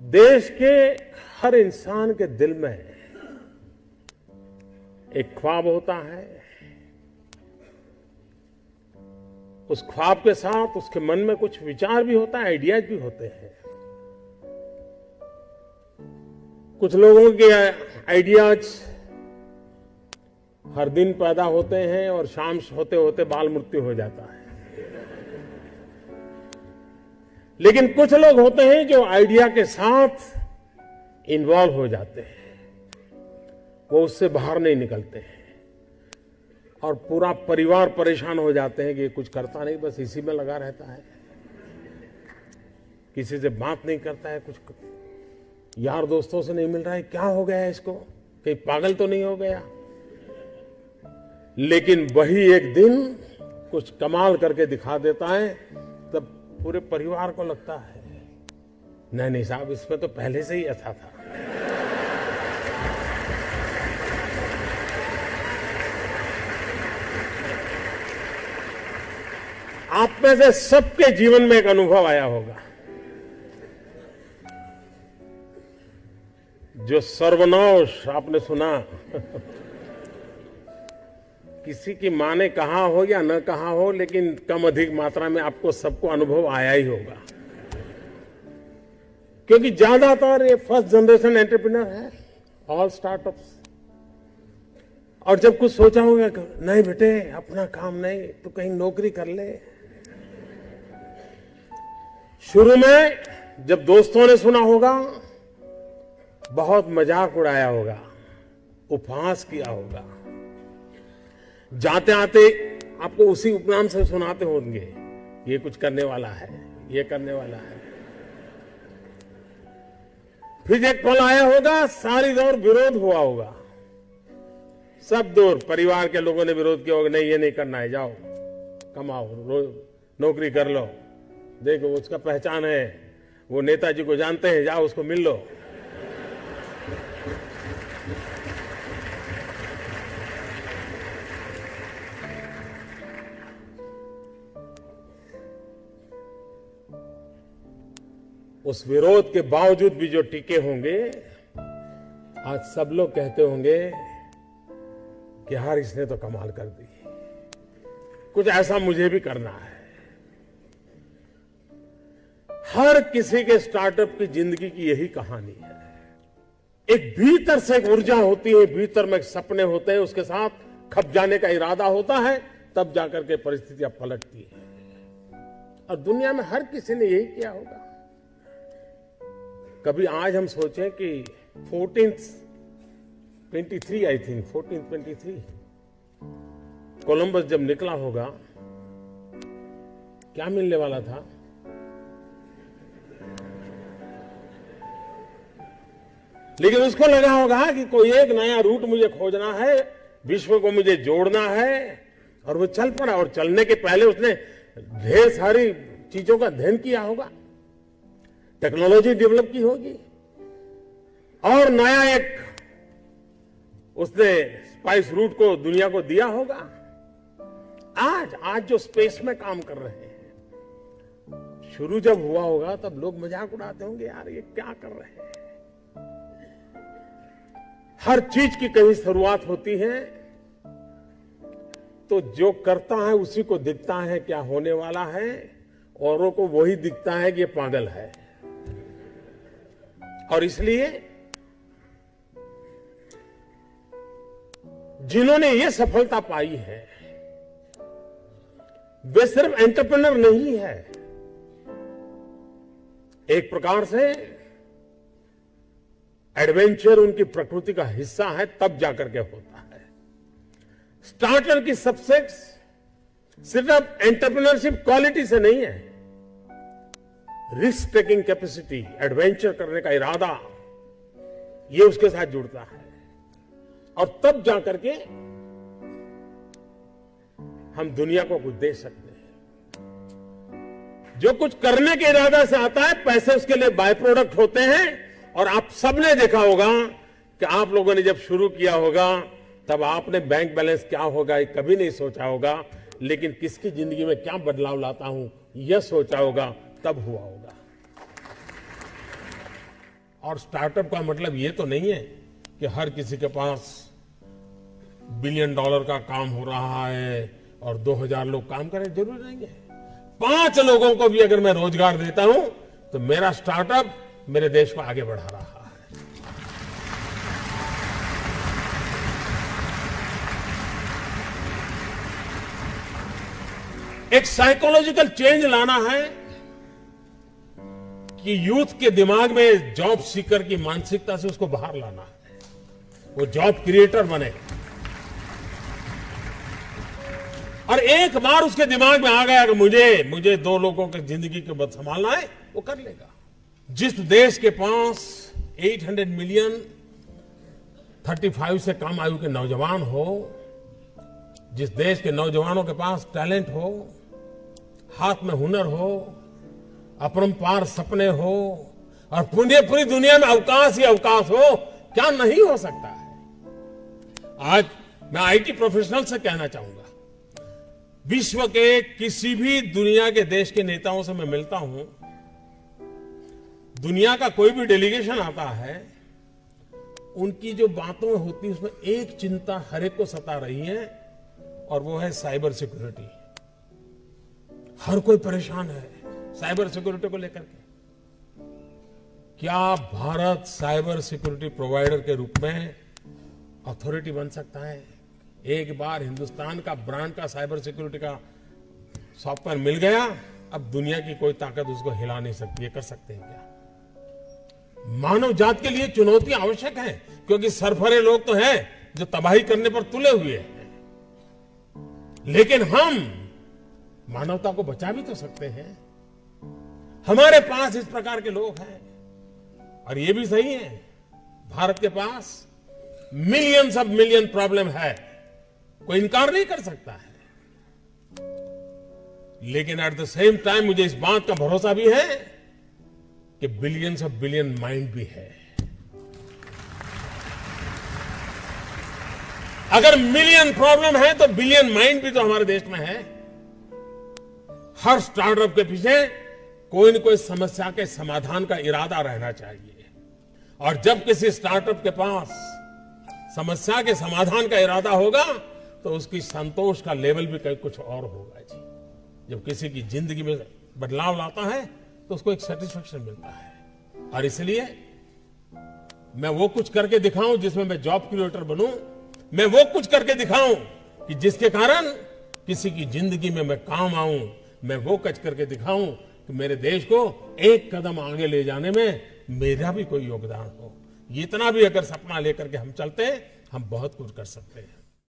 देश के हर इंसान के दिल में एक ख्वाब होता है। उस ख्वाब के साथ उसके मन में कुछ विचार भी होता है, आइडियाज भी होते हैं। कुछ लोगों के आइडियाज हर दिन पैदा होते हैं और शाम होते होते बाल मृत्यु हो जाता है। लेकिन कुछ लोग होते हैं जो आइडिया के साथ इन्वॉल्व हो जाते हैं, वो उससे बाहर नहीं निकलते हैं और पूरा परिवार परेशान हो जाते हैं कि ये कुछ करता नहीं, बस इसी में लगा रहता है, किसी से बात नहीं करता है, कुछ यार दोस्तों से नहीं मिल रहा है, क्या हो गया है इसको, कहीं पागल तो नहीं हो गया। लेकिन वही एक दिन कुछ कमाल करके दिखा देता है, तब पूरे परिवार को लगता है नहीं साहब, इसमें तो पहले से ही ऐसा था। आप में से सबके जीवन में एक अनुभव आया होगा, जो सर्वनाश आपने सुना किसी की मां ने कहा हो या न कहा हो, लेकिन कम अधिक मात्रा में आपको सबको अनुभव आया ही होगा, क्योंकि ज्यादातर ये फर्स्ट जनरेशन एंटरप्रेन्योर है, ऑल स्टार्टअप्स। और जब कुछ सोचा होगा नहीं बेटे अपना काम नहीं, तो कहीं नौकरी कर ले। शुरू में जब दोस्तों ने सुना होगा, बहुत मजाक उड़ाया होगा, उपहास किया होगा, जाते आते आपको उसी उपनाम से सुनाते होंगे, ये कुछ करने वाला है, ये करने वाला है। फिर एक पल आया होगा, सारी दौर विरोध हुआ होगा, सब दौर परिवार के लोगों ने विरोध किया होगा, नहीं ये नहीं करना है, जाओ कमाओ, नौकरी कर लो, देखो उसका पहचान है, वो नेताजी को जानते हैं, जाओ उसको मिल लो। उस विरोध के बावजूद भी जो टिके होंगे, आज सब लोग कहते होंगे कि यार इसने तो कमाल कर दी, कुछ ऐसा मुझे भी करना है। हर किसी के स्टार्टअप की जिंदगी की यही कहानी है। एक भीतर से एक ऊर्जा होती है, भीतर में सपने होते हैं, उसके साथ खप जाने का इरादा होता है, तब जाकर के परिस्थितियां पलटती है। और दुनिया में हर किसी ने यही किया होगा। कभी आज हम सोचें कि 1423 आई थिंक 1423 कोलंबस जब निकला होगा, क्या मिलने वाला था? लेकिन उसको लगा होगा कि कोई एक नया रूट मुझे खोजना है, विश्व को मुझे जोड़ना है, और वो चल पड़ा। और चलने के पहले उसने ढेर सारी चीजों का अध्ययन किया होगा, टेक्नोलॉजी डेवलप की होगी, और नया एक उसने स्पाइस रूट को दुनिया को दिया होगा। आज जो स्पेस में काम कर रहे हैं, शुरू जब हुआ होगा तब लोग मजाक उड़ाते होंगे, यार ये क्या कर रहे हैं। हर चीज की कहीं शुरुआत होती है, तो जो करता है उसी को दिखता है क्या होने वाला है, औरों को वही दिखता है कि ये पागल है। और इसलिए जिन्होंने ये सफलता पाई है, वे सिर्फ एंटरप्रेन्योर नहीं है, एक प्रकार से एडवेंचर उनकी प्रकृति का हिस्सा है, तब जाकर के होता है। स्टार्टर की सक्सेस सिर्फ एंटरप्रेन्योरशिप क्वालिटी से नहीं है, रिस्क टेकिंग कैपेसिटी, एडवेंचर करने का इरादा, ये उसके साथ जुड़ता है। और तब जाकर के हम दुनिया को कुछ दे सकते हैं। जो कुछ करने के इरादा से आता है, पैसे उसके लिए बाय प्रोडक्ट होते हैं। और आप सबने देखा होगा कि आप लोगों ने जब शुरू किया होगा, तब आपने बैंक बैलेंस क्या होगा ये कभी नहीं सोचा होगा, लेकिन किसकी जिंदगी में क्या बदलाव लाता हूं यह सोचा होगा, तब हुआ होगा। और स्टार्टअप का मतलब ये तो नहीं है कि हर किसी के पास $1 बिलियन का काम हो रहा है और 2000 लोग काम करें, जरूरी नहीं है। 5 लोगों को भी अगर मैं रोजगार देता हूं तो मेरा स्टार्टअप मेरे देश को आगे बढ़ा रहा है। एक साइकोलॉजिकल चेंज लाना है कि यूथ के दिमाग में जॉब सीकर की मानसिकता से उसको बाहर लाना है, वो जॉब क्रिएटर बने। और एक बार उसके दिमाग में आ गया कि मुझे 2 लोगों की जिंदगी को बस संभालना है, वो कर लेगा। जिस देश के पास 800 मिलियन 35 से कम आयु के नौजवान हो, जिस देश के नौजवानों के पास टैलेंट हो, हाथ में हुनर हो, अपरंपार सपने हो और पूरी दुनिया में अवकाश ही अवकाश हो, क्या नहीं हो सकता है। आज मैं आईटी प्रोफेशनल से कहना चाहूंगा, विश्व के किसी भी दुनिया के देश के नेताओं से मैं मिलता हूं, दुनिया का कोई भी डेलीगेशन आता है, उनकी जो बातों होती है उसमें एक चिंता हर एक को सता रही है और वो है साइबर सिक्योरिटी। हर कोई परेशान है साइबर सिक्योरिटी को लेकर के। क्या भारत साइबर सिक्योरिटी प्रोवाइडर के रूप में अथॉरिटी बन सकता है? एक बार हिंदुस्तान का ब्रांड का साइबर सिक्योरिटी का सॉफ्टवेयर मिल गया, अब दुनिया की कोई ताकत उसको हिला नहीं सकती है। कर सकते हैं क्या? मानव जात के लिए चुनौती आवश्यक है, क्योंकि सरफरे लोग तो हैं जो तबाही करने पर तुले हुए हैं, लेकिन हम मानवता को बचा भी तो सकते हैं। हमारे पास इस प्रकार के लोग हैं। और ये भी सही है, भारत के पास मिलियंस ऑफ मिलियन प्रॉब्लम है, कोई इनकार नहीं कर सकता है। लेकिन एट द सेम टाइम मुझे इस बात का भरोसा भी है कि बिलियंस ऑफ बिलियन माइंड भी है। अगर मिलियन प्रॉब्लम है तो बिलियन माइंड भी तो हमारे देश में है। हर स्टार्टअप के पीछे कोई न कोई समस्या के समाधान का इरादा रहना चाहिए। और जब किसी स्टार्टअप के पास समस्या के समाधान का इरादा होगा तो उसकी संतोष का लेवल भी कहीं कुछ और होगा जी। जब किसी की जिंदगी में बदलाव लाता है तो उसको एक सेटिस्फेक्शन मिलता है। और इसलिए मैं वो कुछ करके दिखाऊं जिसमें मैं जॉब क्रिएटर बनूं, मैं वो कुछ करके दिखाऊं कि जिसके कारण किसी की जिंदगी में मैं काम आऊं, मैं वो कुछ करके दिखाऊं कि मेरे देश को एक कदम आगे ले जाने में मेरा भी कोई योगदान हो। इतना भी अगर सपना लेकर के हम चलते हैं, हम बहुत कुछ कर सकते हैं।